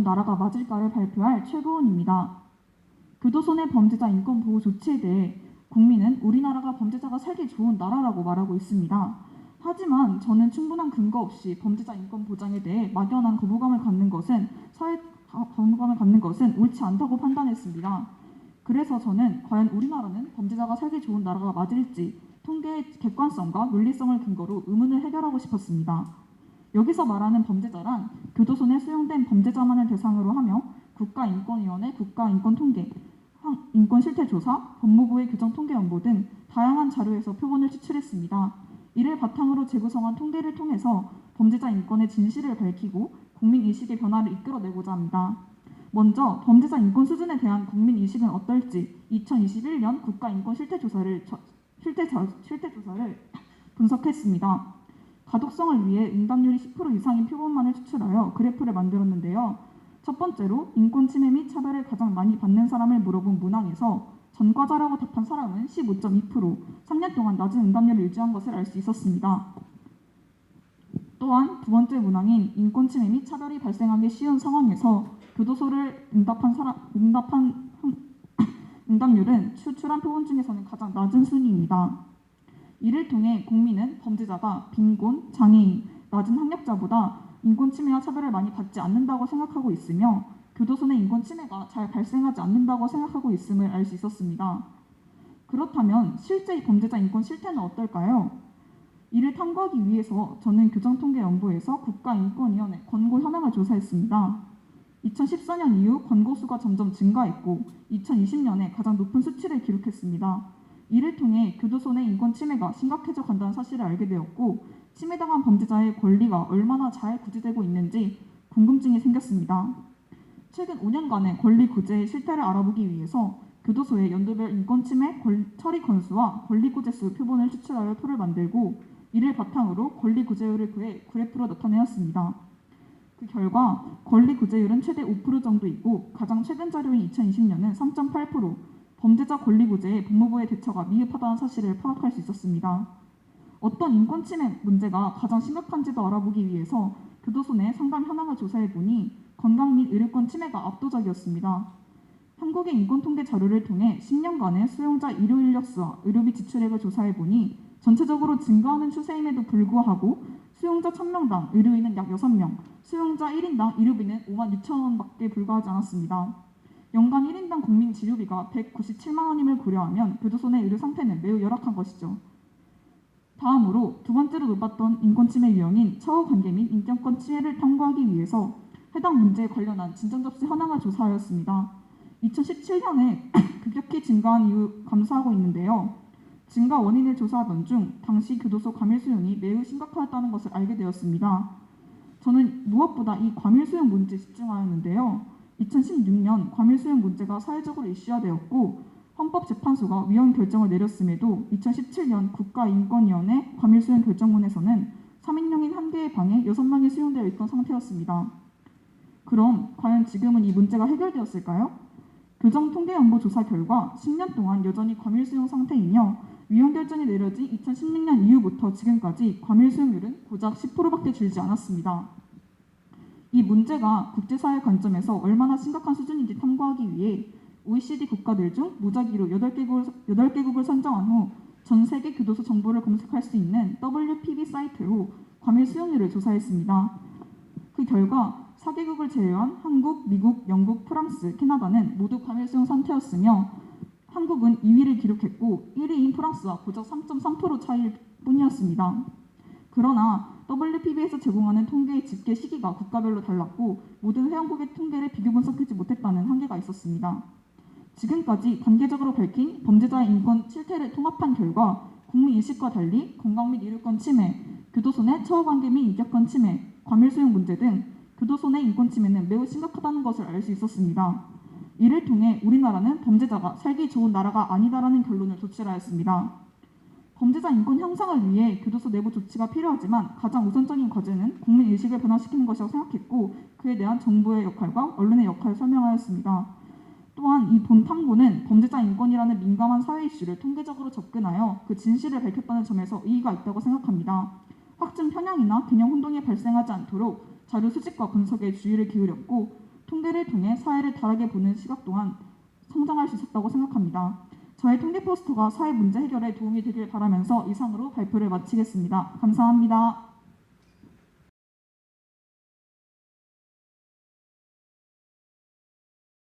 나라가 맞을까를 발표할 최고원입니다. 교도소 내 범죄자 인권 보호 조치에 대해 국민은 우리나라가 범죄자가 살기 좋은 나라라고 말하고 있습니다. 하지만 저는 충분한 근거 없이 범죄자 인권 보장에 대해 막연한 거부감을 갖는 것은 옳지 않다고 판단했습니다. 그래서 저는 과연 우리나라는 범죄자가 살기 좋은 나라가 맞을지 통계의 객관성과 논리성을 근거로 의문을 해결하고 싶었습니다. 여기서 말하는 범죄자란 교도소 내 수용된 범죄자만을 대상으로 하며 국가인권위원회 국가인권통계, 인권실태조사, 법무부의 규정통계연보 등 다양한 자료에서 표본을 추출했습니다. 이를 바탕으로 재구성한 통계를 통해서 범죄자 인권의 진실을 밝히고 국민의식의 변화를 이끌어내고자 합니다. 먼저 범죄자 인권 수준에 대한 국민의식은 어떨지 2021년 국가인권실태조사를 분석했습니다. 가독성을 위해 응답률이 10% 이상인 표본만을 추출하여 그래프를 만들었는데요. 첫 번째로 인권 침해 및 차별을 가장 많이 받는 사람을 물어본 문항에서 전과자라고 답한 사람은 15.2%, 3년 동안 낮은 응답률을 유지한 것을 알 수 있었습니다. 또한 두 번째 문항인 인권 침해 및 차별이 발생하기 쉬운 상황에서 교도소를 응답률은 추출한 표본 중에서는 가장 낮은 순위입니다. 이를 통해 국민은 범죄자가 빈곤, 장애인, 낮은 학력자보다 인권 침해와 차별을 많이 받지 않는다고 생각하고 있으며 교도소 내 인권 침해가 잘 발생하지 않는다고 생각하고 있음을 알 수 있었습니다. 그렇다면 실제 범죄자 인권 실태는 어떨까요? 이를 탐구하기 위해서 저는 규정통계연보에서 국가인권위원회 권고 현황을 조사했습니다. 2014년 이후 권고 수가 점점 증가했고 2020년에 가장 높은 수치를 기록했습니다. 이를 통해 교도소 내 인권 침해가 심각해져 간다는 사실을 알게 되었고 침해당한 범죄자의 권리가 얼마나 잘 구제되고 있는지 궁금증이 생겼습니다. 최근 5년간의 권리 구제의 실태를 알아보기 위해서 교도소의 연도별 인권 침해 처리 건수와 권리 구제수 표본을 추출하여 표를 만들고 이를 바탕으로 권리 구제율을 구해 그래프로 나타내었습니다. 그 결과 권리 구제율은 최대 5% 정도이고 가장 최근 자료인 2020년은 3.8%, 범죄자 권리 구제에 법무부의 대처가 미흡하다는 사실을 파악할 수 있었습니다. 어떤 인권 침해 문제가 가장 심각한지도 알아보기 위해서 교도소 내 상담 현황을 조사해보니 건강 및 의료권 침해가 압도적이었습니다. 한국의 인권통계 자료를 통해 10년간의 수용자 의료 인력수와 의료비 지출액을 조사해보니 전체적으로 증가하는 추세임에도 불구하고 수용자 1000명당 의료인은 약 6명, 수용자 1인당 의료비는 56,000원밖에 불과하지 않았습니다. 연간 1인당 국민 치료비가 197만 원임을 고려하면 교도소 내 의료 상태는 매우 열악한 것이죠. 다음으로 두 번째로 높았던 인권침해 유형인 처우관계 및 인격권 침해를 탐구하기 위해서 해당 문제에 관련한 진정 접수 현황을 조사하였습니다. 2017년에 급격히 증가한 이후 감소하고 있는데요. 증가 원인을 조사하던 중 당시 교도소 과밀 수용이 매우 심각하였다는 것을 알게 되었습니다. 저는 무엇보다 이 과밀 수용 문제에 집중하였는데요. 2016년 과밀 수용 문제가 사회적으로 이슈화되었고 헌법재판소가 위헌 결정을 내렸음에도 2017년 국가인권위원회 과밀 수용 결정문에서는 3인용인 1개의 방에 6명이 수용되어 있던 상태였습니다. 그럼 과연 지금은 이 문제가 해결되었을까요? 교정통계연보 조사 결과 10년 동안 여전히 과밀 수용 상태이며 위헌 결정이 내려진 2016년 이후부터 지금까지 과밀 수용률은 고작 10%밖에 줄지 않았습니다. 이 문제가 국제사회 관점에서 얼마나 심각한 수준인지 탐구하기 위해 OECD 국가들 중 무작위로 8개국을 선정한 후 전 세계 교도소 정보를 검색할 수 있는 WPB 사이트로 과밀 수용률을 조사했습니다. 그 결과 4개국을 제외한 한국, 미국, 영국, 프랑스, 캐나다는 모두 과밀 수용 상태였으며 한국은 2위를 기록했고 1위인 프랑스와 고작 3.3% 차이일 뿐이었습니다. 그러나 WPB에서 제공하는 통계의 집계 시기가 국가별로 달랐고 모든 회원국의 통계를 비교 분석하지 못했다는 한계가 있었습니다. 지금까지 단계적으로 밝힌 범죄자의 인권 실태를 통합한 결과 국민인식과 달리 건강 및 의료권 침해, 교도소 내 처우관계 및 인격권 침해, 과밀 수용 문제 등 교도소 내 인권 침해는 매우 심각하다는 것을 알 수 있었습니다. 이를 통해 우리나라는 범죄자가 살기 좋은 나라가 아니다라는 결론을 도출하였습니다. 범죄자 인권 향상을 위해 교도소 내부 조치가 필요하지만 가장 우선적인 과제는 국민의식을 변화시키는 것이라고 생각했고 그에 대한 정부의 역할과 언론의 역할을 설명하였습니다. 또한 이 본 탐구는 범죄자 인권이라는 민감한 사회 이슈를 통계적으로 접근하여 그 진실을 밝혔다는 점에서 의의가 있다고 생각합니다. 확증 편향이나 개념 혼동이 발생하지 않도록 자료 수집과 분석에 주의를 기울였고 통계를 통해 사회를 다르게 보는 시각 또한 성장할 수 있었다고 생각합니다. 저의 통계 포스터가 사회 문제 해결에 도움이 되길 바라면서 이상으로 발표를 마치겠습니다. 감사합니다.